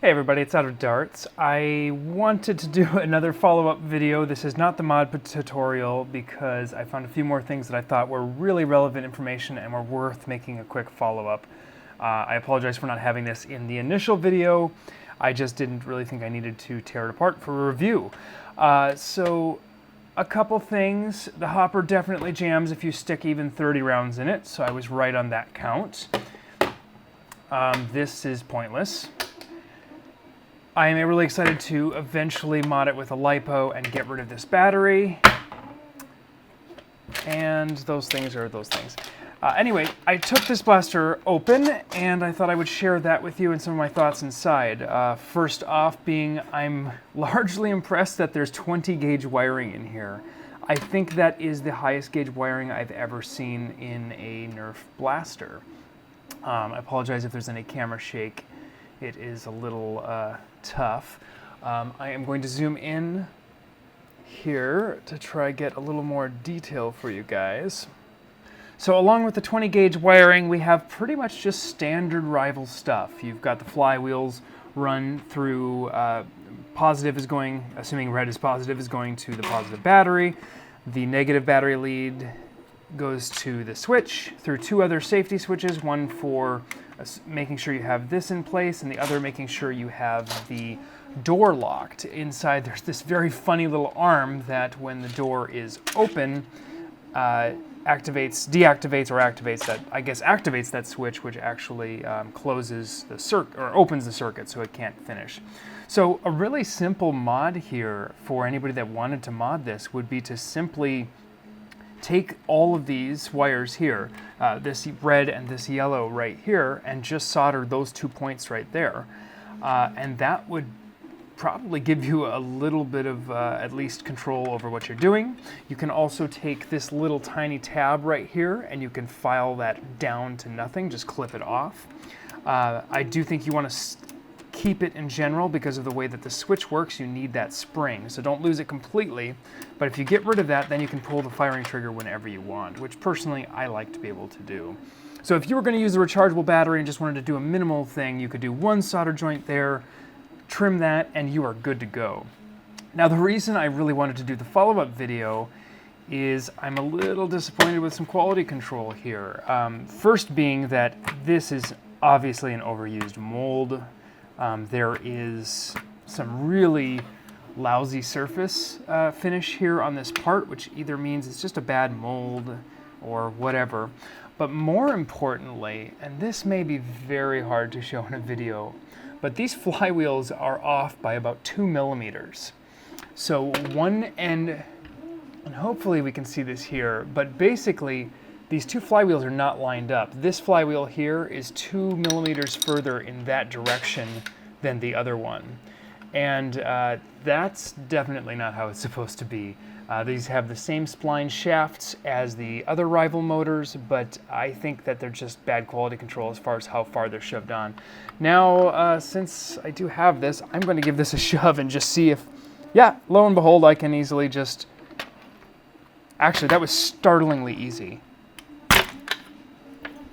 Hey everybody, it's Out of Darts. I wanted to do another follow-up video. This is not the mod tutorial because I found a few more things that I thought were really relevant information and were worth making a quick follow-up. I apologize for not having this in the initial video. I just didn't really think I needed to tear it apart for a review. So a couple things. The hopper definitely jams if you stick even 30 rounds in it, so I was right on that count. This is pointless. I am really excited to eventually mod it with a LiPo and get rid of this battery. And those things are those things. Anyway, I took this blaster open and I thought I would share that with you and some of my thoughts inside. First off being, I'm largely impressed that there's 20 gauge wiring in here. I think that is the highest gauge wiring I've ever seen in a Nerf blaster. I apologize if there's any camera shake. It is a little tough. I am going to zoom in here to try get a little more detail for you guys. So along with the 20 gauge wiring, we have pretty much just standard rival stuff. You've got the flywheels run through, positive is going, assuming red is positive, is going to the positive battery. The negative battery lead goes to the switch through two other safety switches, one for making sure you have this in place and the other making sure you have the door locked. Inside there's this very funny little arm that when the door is open deactivates or activates that, I guess activates that switch, which actually closes the circuit or opens the circuit so it can't finish. So a really simple mod here for anybody that wanted to mod this would be to simply take all of these wires here, this red and this yellow right here, and just solder those 2 points right there. And that would probably give you a little bit of at least control over what you're doing. You can also take this little tiny tab right here and you can file that down to nothing, just clip it off. I do think you want to keep it in general because of the way that the switch works. You need that spring, so don't lose it completely. But if you get rid of that, then you can pull the firing trigger whenever you want, which personally I like to be able to do. So if you were going to use a rechargeable battery and just wanted to do a minimal thing, you could do one solder joint there, trim that, and you are good to go. Now the reason I really wanted to do the follow-up video is I'm a little disappointed with some quality control here. First being that this is obviously an overused mold. There is some really lousy surface finish here on this part, which either means it's just a bad mold or whatever. But more importantly, and this may be very hard to show in a video, but these flywheels are off by about 2 millimeters. So one end, and hopefully we can see this here, but basically these two flywheels are not lined up. This flywheel here is 2 millimeters further in that direction than the other one. And that's definitely not how it's supposed to be. These have the same spline shafts as the other rival motors, but I think that they're just bad quality control as far as how far they're shoved on. Now, since I do have this, I'm going to give this a shove and just see if, yeah, lo and behold, I can easily just... Actually, that was startlingly easy.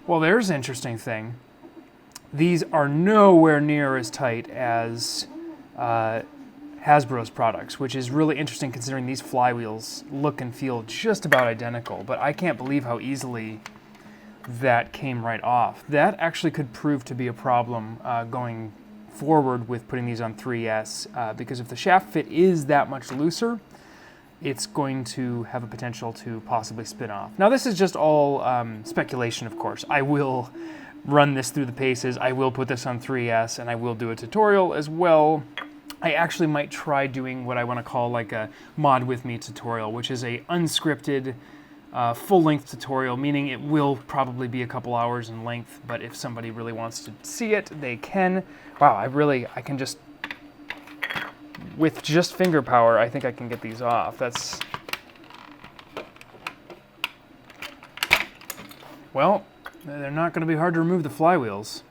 Well, there's an interesting thing. These are nowhere near as tight as Hasbro's products, which is really interesting considering these flywheels look and feel just about identical, but I can't believe how easily that came right off. That actually could prove to be a problem going forward with putting these on 3S, because if the shaft fit is that much looser, it's going to have a potential to possibly spin off. Now this is just all speculation, of course. I will run this through the paces, I will put this on 3S, and I will do a tutorial as well. I actually might try doing what I want to call like a mod with me tutorial, which is a unscripted full-length tutorial, meaning it will probably be a couple hours in length, but if somebody really wants to see it, they can. Wow, I can just, with just finger power, I think I can get these off. That's, well, they're not going to be hard to remove the flywheels.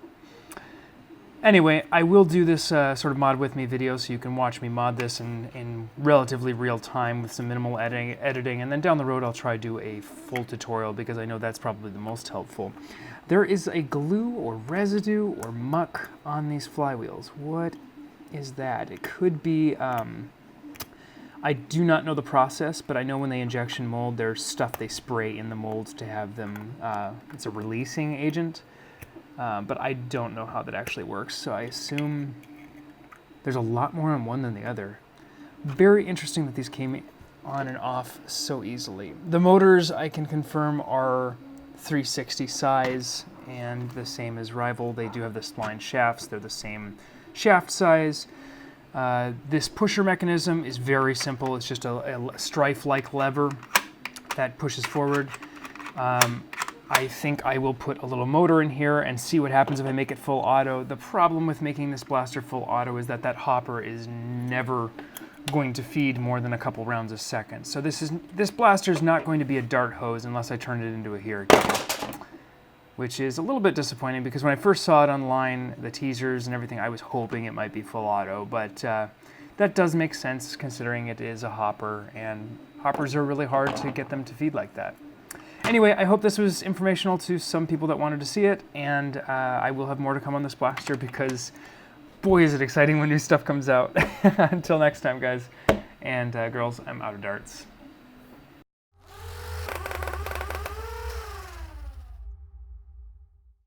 Anyway, I will do this sort of mod with me video so you can watch me mod this in relatively real time with some minimal editing, and then down the road I'll try to do a full tutorial because I know that's probably the most helpful. There is a glue or residue or muck on these flywheels. What is that? It could be, I do not know the process, but I know when they injection mold, there's stuff they spray in the molds to have them, it's a releasing agent, but I don't know how that actually works, so I assume there's a lot more on one than the other. Very interesting that these came on and off so easily. The motors, I can confirm, are 360 size and the same as Rival. They do have the spline shafts. They're the same shaft size. This pusher mechanism is very simple. It's just a strife-like lever that pushes forward. I think I will put a little motor in here and see what happens if I make it full auto. The problem with making this blaster full auto is that that hopper is never going to feed more than a couple rounds a second. So this blaster is not going to be a dart hose unless I turn it into a hurricane, which is a little bit disappointing because when I first saw it online, the teasers and everything, I was hoping it might be full auto, but that does make sense considering it is a hopper, and hoppers are really hard to get them to feed like that. Anyway, I hope this was informational to some people that wanted to see it, and I will have more to come on this blaster because boy, is it exciting when new stuff comes out. Until next time, guys and girls, I'm out of darts.